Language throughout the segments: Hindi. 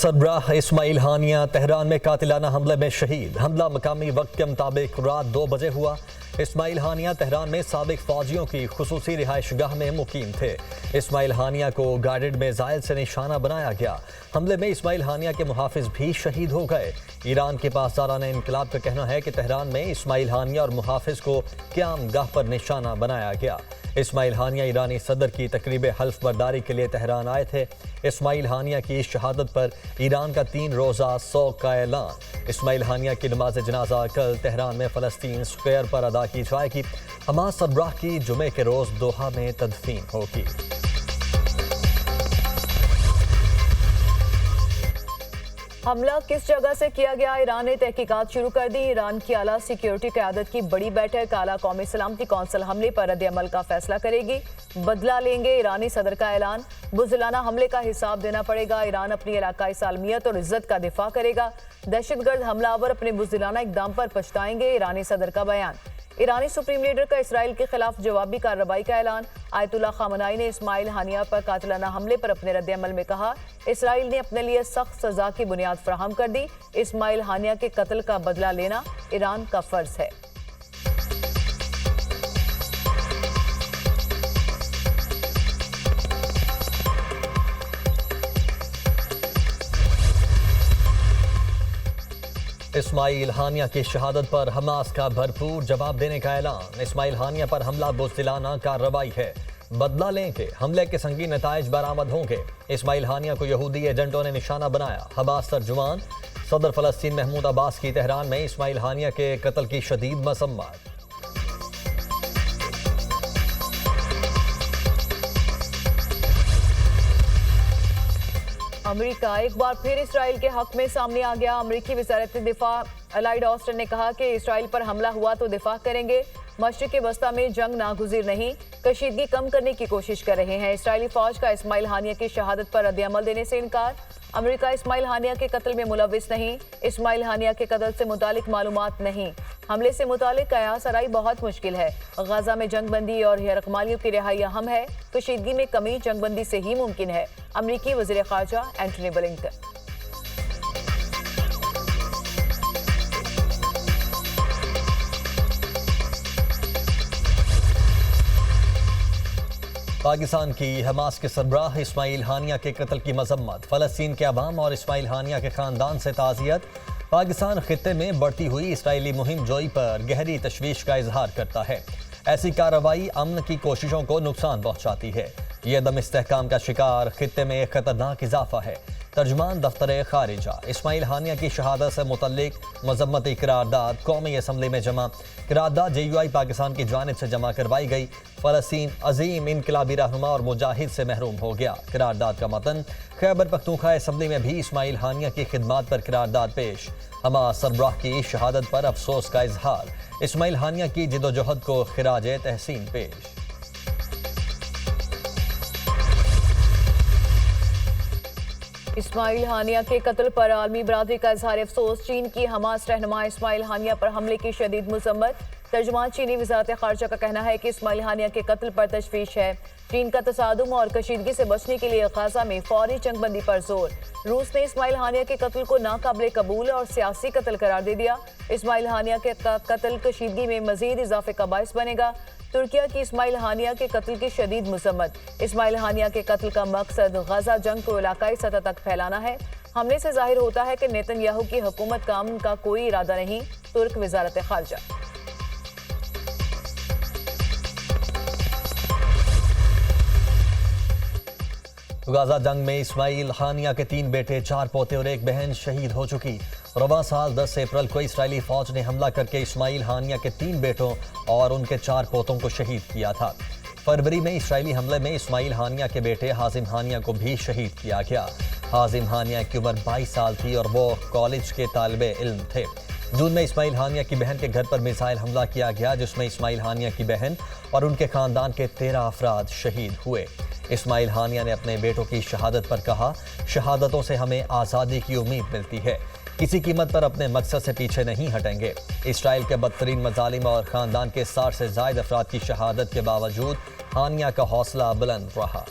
सरबराह इस्माइल हानिया तेहरान में कातिलाना हमले में शहीद। हमला मकामी वक्त के मुताबिक रात 2 बजे हुआ। इस्माइल हानिया तेहरान में साबिक फौजियों की खुसूसी रिहाइशगाह में मुकीम थे। इस्माइल हानिया को गाइडेड मिसाइल से निशाना बनाया गया। हमले में इस्माइल हानिया के मुहाफिज भी शहीद हो गए। ईरान के पासदारान इनकलाब का कहना है कि तेहरान में इस्माइल हानिया और मुहाफिज को क़याम गाह पर निशाना बनाया गया। इस्माइल हानिया ईरानी सदर की तकरीब हल्फ बर्दारी के लिए तेहरान आए थे। इस्माइल हानिया की इस शहादत पर ईरान का 3 रोज़ा शोक का ऐलान। इस्माइल हानिया की नमाज जनाजा कल तेहरान में फ़लस्तीन स्क्वायर पर अदा की जाएगी। हमास सरबराह की जुमे के रोज़ दोहा में तदफीन होगी। हमला किस जगह से किया गया, ईरान ने तहकीकात शुरू कर दी। ईरान की आला सिक्योरिटी क़यादत की बड़ी बैठक आला कौमी सलामती कौंसिल हमले पर रद्द-ए-अमल का फैसला करेगी। बदला लेंगे, ईरानी सदर का ऐलान। बुज़दिलाना हमले का हिसाब देना पड़ेगा। ईरान अपनी इलाकाई सालमियत और इज्जत का दिफा करेगा। दहशतगर्द हमलावर अपने बुज़दिलाना इक़दाम पर पछताएंगे, ईरानी सदर का बयान। ईरानी सुप्रीम लीडर का इसराइल के खिलाफ जवाबी कार्रवाई का ऐलान। आयतुल्ला खामनाई ने इस्माइल हानिया पर कातिलाना हमले पर अपने रद्द-ए-अमल में कहा, इसराइल ने अपने लिए सख्त सजा की बुनियाद फराहम कर दी। इस्माइल हानिया के कत्ल का बदला लेना ईरान का फर्ज है। इस्माइल हानिया की शहादत पर हमास का भरपूर जवाब देने का ऐलान। इस्माइल हानिया पर हमला बुज़दिलाना कार्रवाई है, बदला लेंगे। हमले के संगीन नताइज बरामद होंगे। इस्माइल हानिया को यहूदी एजेंटों ने निशाना बनाया। हमास तर्जुमान सदर फ़लस्तीन महमूद अब्बास की तेहरान में इस्माइल हानिया के कत्ल की शदीद मज़म्मत। अमेरिका एक बार फिर इसराइल के हक में सामने आ गया। अमेरिकी वज़ारत दिफा अलाइड ऑस्टिन ने कहा कि इसराइल पर हमला हुआ तो दिफा करेंगे। मशरिक़ वस्ता में जंग नागुज़ीर नहीं, कशीदगी कम करने की कोशिश कर रहे हैं। इसराइली फौज का इस्माइल हानिया की शहादत पर रद्द-ए-अमल देने से इनकार। अमेरिका इस्माइल हानिया के कत्ल में मुलव्विस नहीं। इस्माइल हानिया के कत्ल से मुतालिक मालूमात नहीं। हमले से मुतालिक कयास आराई बहुत मुश्किल है। गजा में जंगबंदी और यरगमालियों की रिहाई अहम है। कशीदगी में कमी जंगबंदी से ही मुमकिन है। अमेरिकी वज़ीर ख़ारजा एंटनी ब्लिंकन। पाकिस्तान की हमास के सरबराह इस्माइल हानिया के कत्ल की मजम्मत। फ़लस्तीन के अवाम और इस्माइल हानिया के ख़ानदान से ताज़ियत। पाकिस्तान खित्ते में बढ़ती हुई इसराइली मुहिम जोई पर गहरी तशवीश का इजहार करता है। ऐसी कार्रवाई अमन की कोशिशों को नुकसान पहुँचाती है। यह दम इस्तेहकाम का शिकार खित्ते में एक खतरनाक इजाफा है। तर्जुमान दफ्तर खारिजा इस्माइल हानिया की शहादत से मुतल्लिक मजम्मती करारदाद कौमी असम्बली में जमा। करारदाद JUI पाकिस्तान की जानिब से जमा करवाई गई। फ़लस्तीन अजीम इनकलाबी रहनुमा और मुजाहिद से महरूम हो गया। करारदाद का मतन खैबर पख्तूनख्वा असम्बली में भी इस्माइल हानिया की खिदमात पर करारदाद पेश। हमास सरबराह की शहादत पर अफसोस का इजहार। इस्माइल हानिया की जिदोजहद को खिराज तहसीन पेश। इस्माइल हानिया के कत्ल पर आलमी बरादरी का इजहार अफसोस। चीन की हमास रहनुमा इस्माइल हानिया पर हमले की शदीद मज़म्मत। तर्जुमान चीनी वज़ारत ख़ारजा का कहना है कि इस्माइल हानिया के कत्ल पर तशवीश है। चीन का तसादुम और कशीदगी से बचने के लिए गाज़ा में फौरी जंगबंदी पर जोर। रूस ने इस्माइल हानिया के कत्ल को नाकाबिले कबूल और सियासी कत्ल करार दे दिया। इस्माइल हानिया के कत्ल कशीदगी में मजीद इजाफे का बाइस बनेगा। तुर्किया की इस्माइल हानिया के कत्ल की शदीद मज़म्मत। इस्माइल हानिया के कत्ल का मकसद गाज़ा जंग को इलाकाई सतह तक फैलाना है। हमले से जाहिर होता है कि नेतन्याहू की हुकूमत का अमन का कोई इरादा नहीं। तुर्क वज़ारत ख़ारजा। गाजा जंग में इस्माइल हानिया के 3 बेटे, 4 पोते और 1 बहन शहीद हो चुकी। रवा साल 10 अप्रैल को इसराइली फौज ने हमला करके इस्माइल हानिया के 3 बेटों और उनके 4 पोतों को शहीद किया था। फरवरी में इसराइली हमले में इस्माइल हानिया के बेटे हाजिम हानिया को भी शहीद किया गया। हाजिम हानिया की उम्र 22 साल थी और वो कॉलेज के तालिबे इल्म थे। जून में इस्माइल हानिया की बहन के घर पर मिसाइल हमला किया गया, जिसमें इस्माइल हानिया की बहन और उनके खानदान के 13 अफराद शहीद हुए। इस्माइल हानिया ने अपने बेटों की शहादत पर कहा, शहादतों से हमें आज़ादी की उम्मीद मिलती है। किसी कीमत पर अपने मकसद से पीछे नहीं हटेंगे। इसराइल के बदतरीन मजालिम और ख़ानदान के 60 से ज़ायद अफराद की शहादत के बावजूद हानिया का हौसला बुलंद रहा।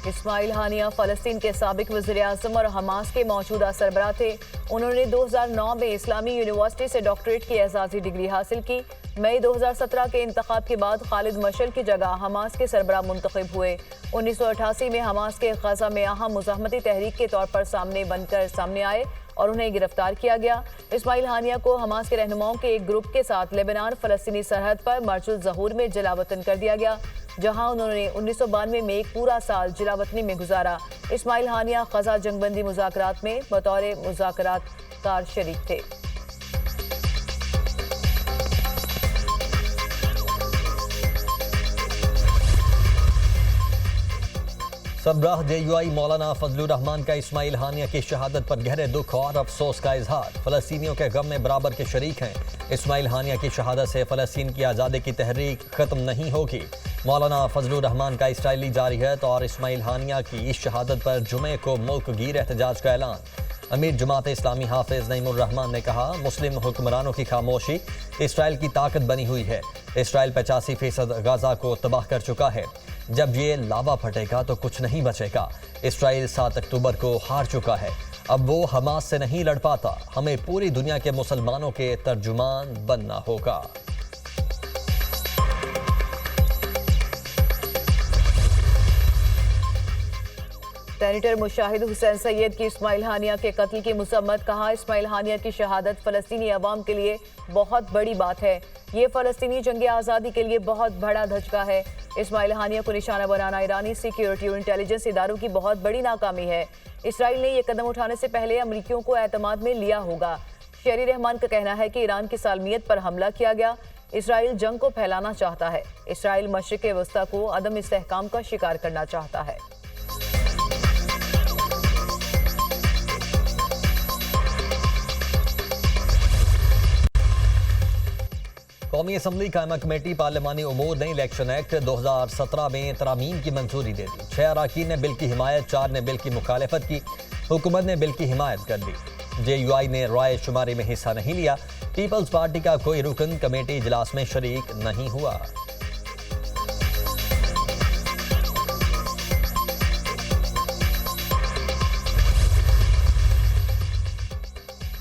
इस्माइल हानिया फ़लस्तीन के साबिक वज़ीर-ए-आज़म और हमास के मौजूदा सरबराह थे। उन्होंने 2009 में इस्लामी यूनिवर्सिटी से डॉक्टरेट की एजाज़ी डिग्री हासिल की। मई 2017 के इंतखाब के बाद खालिद मशअल की जगह हमास के सरबराह मुंतखब हुए। 1988 में हमास के गजा में अहम मुज़ाहमती तहरीक के तौर पर सामने आए और उन्हें गिरफ्तार किया गया। इस्माइल हानिया को हमास के रहनुमाओं के एक ग्रुप के साथ लेबनान फ़लस्तीनी सरहद पर मरजुल ज़हूर में जलावतन कर दिया गया, जहां उन्होंने 1992 में एक पूरा साल जलावतनी में गुजारा। इस्माइल हानिया गजा जंगबंदी मुज़ाकरात में बतौर मुज़ाकरातकार शरीक थे। सरबराह JUI मौलाना फजलुर रहमान का इस्माइल हानिया की शहादत पर गहरे दुख और अफसोस का इजहार। फ़लस्तीनियों के गम में बराबर के शरीक हैं। इस्माइल हानिया की शहादत से फ़लस्तीन की आज़ादी की तहरीक ख़त्म नहीं होगी। मौलाना फजलुर रहमान का इसराइली जारियत और इस्माइल हानिया की इस शहादत पर जुमे को मुल्क गिर एहतजाज का ऐलान। अमीर जमात इस्लामी हाफिज नईमुर रहमान ने कहा, मुस्लिम हुक्मरानों की खामोशी इसराइल की ताकत बनी हुई है। इसराइल 85% गाजा को तबाह कर चुका है। जब ये लावा फटेगा तो कुछ नहीं बचेगा। इसराइल 7 अक्टूबर को हार चुका है। अब वो हमास से नहीं लड़ पाता। हमें पूरी दुनिया के मुसलमानों के तर्जुमान बनना होगा। सेनेटर मुशाहिद हुसैन सैयद की इस्माइल हानिया के कत्ल की मसम्मत। कहा, इस्माइल हानिया की शहादत फ़लस्तीनी अवाम के लिए बहुत बड़ी बात है। ये फ़लस्तीनी जंग आज़ादी के लिए बहुत बड़ा धचका है। इस्माइल हानिया को निशाना बनाना ईरानी सिक्योरिटी और इंटेलिजेंस इदारों की बहुत बड़ी नाकामी है। इसराइल ने यह कदम उठाने से पहले अमरीकियों को एतमाद में लिया होगा। शेरी रहमान का कहना है कि ईरान की सालमियत पर हमला किया गया। इसराइल जंग को फैलाना चाहता है। इसराइल मशरिक़ वस्ता को अदम इस्तेहकाम का शिकार करना चाहता है। कौमी असम्बली कायमा कमेटी पार्लिमानी उमूर ने इलेक्शन एक्ट 2017 में तरामीम की मंजूरी दे दी। 6 अरकान ने बिल की हिमायत, 4 ने बिल की मुखालफत की। हुकूमत ने बिल की हिमायत कर दी। JUI ने राय शुमारी में हिस्सा नहीं लिया। पीपल्स पार्टी का कोई रुकन कमेटी इजलास में शरीक नहीं हुआ।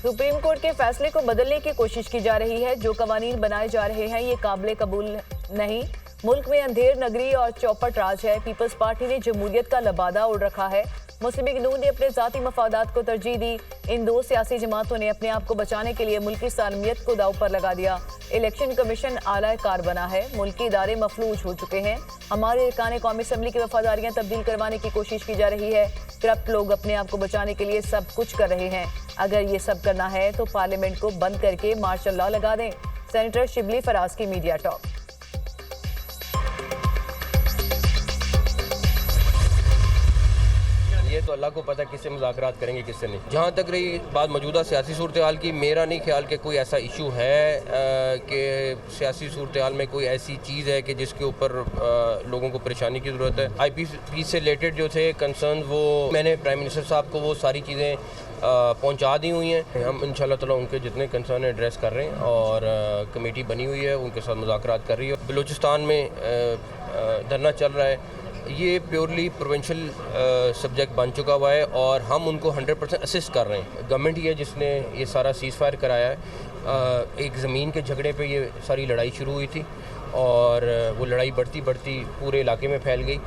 सुप्रीम कोर्ट के फैसले को बदलने की कोशिश की जा रही है। जो कवानीन बनाए जा रहे हैं ये काबिल कबूल नहीं। मुल्क में अंधेर नगरी और चौपट राज है। पीपल्स पार्टी ने जमहूरियत का लबादा उड़ रखा है। मुस्लिम लीग नून ने अपने जाती मफादात को तरजीह दी। इन दो सियासी जमातों ने अपने आप को बचाने के लिए मुल्की सालमियत को दाव पर लगा दिया। इलेक्शन कमीशन आला कार बना है। मुल्की इदारे मफलूज हो चुके हैं। हमारे अरकान कौमी असम्बली की वफादारियां तब्दील करवाने की कोशिश की जा रही है। करप्ट लोग अपने आप को बचाने के लिए सब कुछ कर रहे हैं। अगर ये सब करना है तो पार्लियामेंट को बंद करके मार्शल लॉ लगा दें। सेनेटर शिबली फराज की मीडिया टॉक। ये तो अल्लाह को पता है किससे मुज़ाकरात करेंगे किससे नहीं। जहाँ तक रही बात मौजूदा सियासी सूरत हाल की, मेरा नहीं ख्याल कि कोई ऐसा इशू है कि सियासी सूरत हाल में कोई ऐसी चीज़ है कि जिसके ऊपर लोगों को परेशानी की ज़रूरत है। IPC से रिलेटेड जो थे कंसर्न, वो मैंने प्राइम मिनिस्टर साहब को वो सारी चीज़ें पहुंचा दी हुई हैं। हम इंशाल्लाह ताला उनके जितने कंसर्न एड्रेस कर रहे हैं और कमेटी बनी हुई है, उनके साथ मुज़ाकरात कर रही है। बलूचिस्तान में धरना चल रहा है, ये प्योरली प्रोविंशियल सब्जेक्ट बन चुका हुआ है और हम उनको 100% असिस्ट कर रहे हैं। गवर्नमेंट ही है जिसने ये सारा सीज़ फायर कराया है। एक ज़मीन के झगड़े पे ये सारी लड़ाई शुरू हुई थी और वो लड़ाई बढ़ती बढ़ती पूरे इलाके में फैल गई।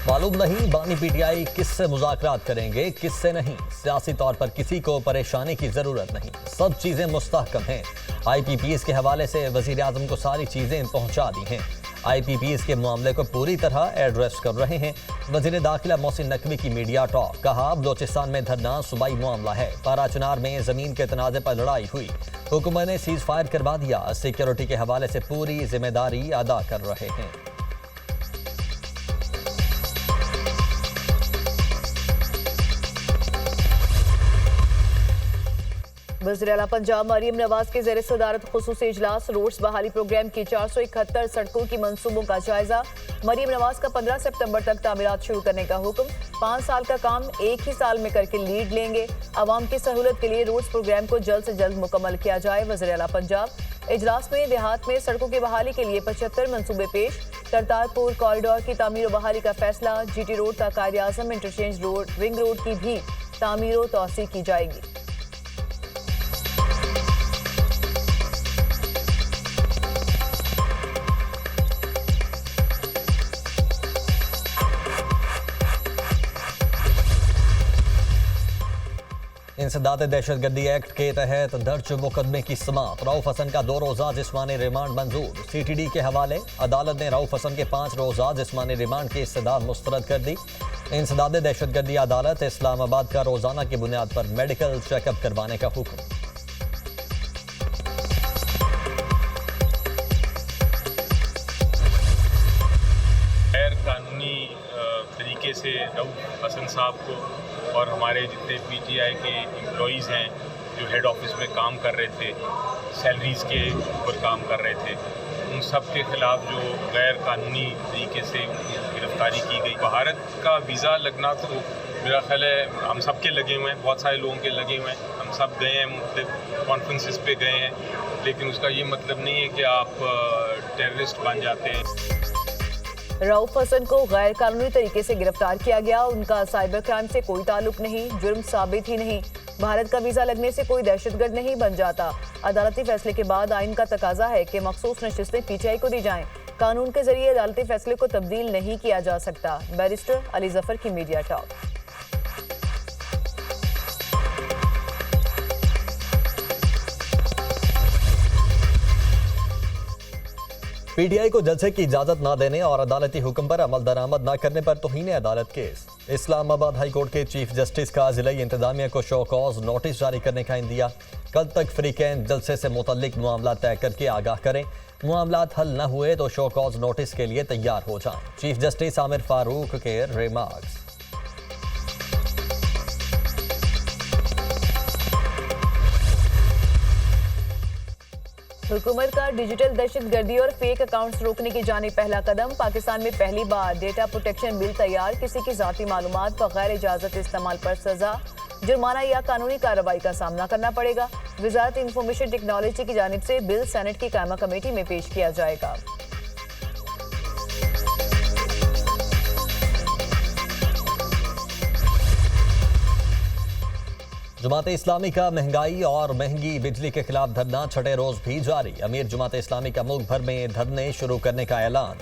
मालूम नहीं बानी PTI किससे मुज़ाकरात करेंगे किससे नहीं। सियासी तौर पर किसी को परेशानी की ज़रूरत नहीं, सब चीज़ें मुस्तहकम हैं। IPPs के हवाले से वज़ीर आज़म को सारी चीज़ें पहुँचा दी हैं। IPPs के मामले को पूरी तरह एड्रेस कर रहे हैं। वज़ीर दाखिला मोहसिन नकवी की मीडिया टॉक। कहा, बलोचिस्तान में धरना सूबाई मामला है। पारा चनार में ज़मीन के तनाज़े पर लड़ाई हुई। हुकूमत ने सीज़ फायर करवा दिया। सिक्योरिटी के हवाले से पूरी जिम्मेदारी अदा कर रहे हैं। वज़ीर आला पंजाब मरीम नवाज के ज़ेर सदारत खुसूसी इजलास। रोड्स बहाली प्रोग्राम की 471 सड़कों की मंसूबों का जायजा। मरीम नवाज का 15 सितंबर तक तामीरात शुरू करने का हुक्म। 5 साल का काम एक ही साल में करके लीड लेंगे। आवाम की सहूलत के लिए रोड्स प्रोग्राम को जल्द से जल्द मुकम्मल किया जाए। वज़ीर आला पंजाब इजलास में देहात में सड़कों की बहाली के लिए 75 मंसूबे पेश। करतारपुर कॉरिडोर की तामीर व बहाली का फैसला। जीटी रोड तक Quaid-e-Azam interchange road ring road की भी तामीर व तौसी की जाएगी। इंसदाद दहशतगर्दी एक्ट के तहत दर्ज मुकदमे की समाअत। रऊफ हसन का 2 रोज़ा जिस्मानी रिमांड मंजूर। CTD के हवाले अदालत ने रऊफ हसन के 5 रोज़ा जिस्मानी रिमांड की इस्तदा मुस्तरद कर दी। इंसदाद दहशतगर्दी अदालत इस्लामाबाद का रोजाना की बुनियाद पर मेडिकल चेकअप करवाने का हुक्म। गैर कानूनी तरीके से रऊफ हसन साहब को और हमारे जितने PTI के एम्प्लॉइज़ हैं जो हेड ऑफिस में काम कर रहे थे, सैलरीज़ के ऊपर काम कर रहे थे, उन सब के ख़िलाफ़ जो गैर कानूनी तरीके से गिरफ्तारी की गई। भारत का वीज़ा लगना तो मेरा ख्याल है हम सब के लगे हुए हैं, बहुत सारे लोगों के लगे हुए हैं। हम सब गए हैं, मुख्तलिफ कॉन्फ्रेंसेस पे गए हैं, लेकिन उसका ये मतलब नहीं है कि आप टेररिस्ट बन जाते हैं। रऊफ हसन को गैर कानूनी तरीके से गिरफ्तार किया गया। उनका साइबर क्राइम से कोई ताल्लुक नहीं, जुर्म साबित ही नहीं। भारत का वीजा लगने से कोई दहशतगर्द नहीं बन जाता। अदालती फैसले के बाद आइन का तकाजा है कि मखसूस नशिस्तें PTI को दी जाएं। कानून के जरिए अदालती फैसले को तब्दील नहीं किया जा सकता। बैरिस्टर अली जफर की मीडिया टॉक। PTI को जलसे की इजाजत न देने और अदालती हुक्म पर अमल दरामद न करने पर तौहीन अदालत केस। इस्लामाबाद हाई कोर्ट के चीफ जस्टिस का जिलाई इंतजामिया को शो कॉज नोटिस जारी करने का इंदिया। कल तक फ्रीकैन जलसे से मुतल्लिक मामला तय करके आगाह करें। मामलात हल न हुए तो शो कॉज नोटिस के लिए तैयार हो जाएं। चीफ जस्टिस आमिर फारूक के रिमार्क्स। हुकूमत का डिजिटल दहशतगर्दी और फेक अकाउंट्स रोकने की जानिब पहला कदम। पाकिस्तान में पहली बार डेटा प्रोटेक्शन बिल तैयार। किसी की जाती मालूमात बगैर इजाजत इस्तेमाल पर सजा, जुर्माना या कानूनी कार्रवाई का सामना करना पड़ेगा। वजारत इंफॉर्मेशन टेक्नोलॉजी की जानिब से बिल सेनेट की कायमा कमेटी में पेश किया जाएगा। जमात इस्लामी का महंगाई और महंगी बिजली के खिलाफ धरना 6ठे रोज भी जारी। अमीर जमात इस्लामी का मुल्क भर में धरने शुरू करने का ऐलान।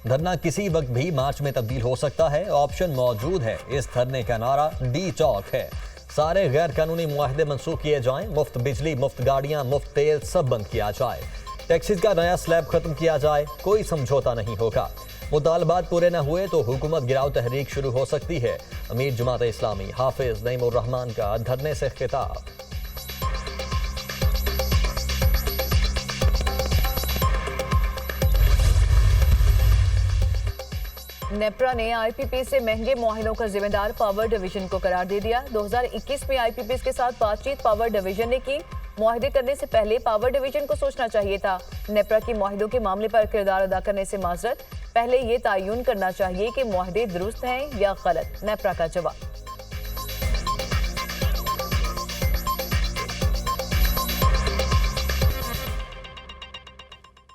धरना किसी वक्त भी मार्च में तब्दील हो सकता है, ऑप्शन मौजूद है। इस धरने का नारा डी चौक है। सारे गैर कानूनी मुआहदे मनसूख किए जाएं। मुफ्त बिजली, मुफ्त गाड़ियां, मुफ्त तेल सब बंद किया जाए। टैक्सेस का नया स्लैब खत्म किया जाए। कोई समझौता नहीं होगा। मुतालबात पूरे न हुए तो हुकूमत गिराव तहरीक शुरू हो सकती है। अमीर जमात इस्लामी हाफिज नईमुर रहमान का धरने से खिताब। नेप्रा ने IPP से महंगे मुआहिदों का जिम्मेदार पावर डिवीजन को करार दे दिया। 2021 में IPP के साथ बातचीत पावर डिवीजन ने की। मुआहिदे करने से पहले पावर डिवीजन को सोचना चाहिए था। नेप्रा की मुआहिदों के मामले पर किरदार अदा करने से माजरत। पहले ये तयन करना चाहिए कि मुआहिदे दुरुस्त हैं या गलत। नेप्रा का जवाब।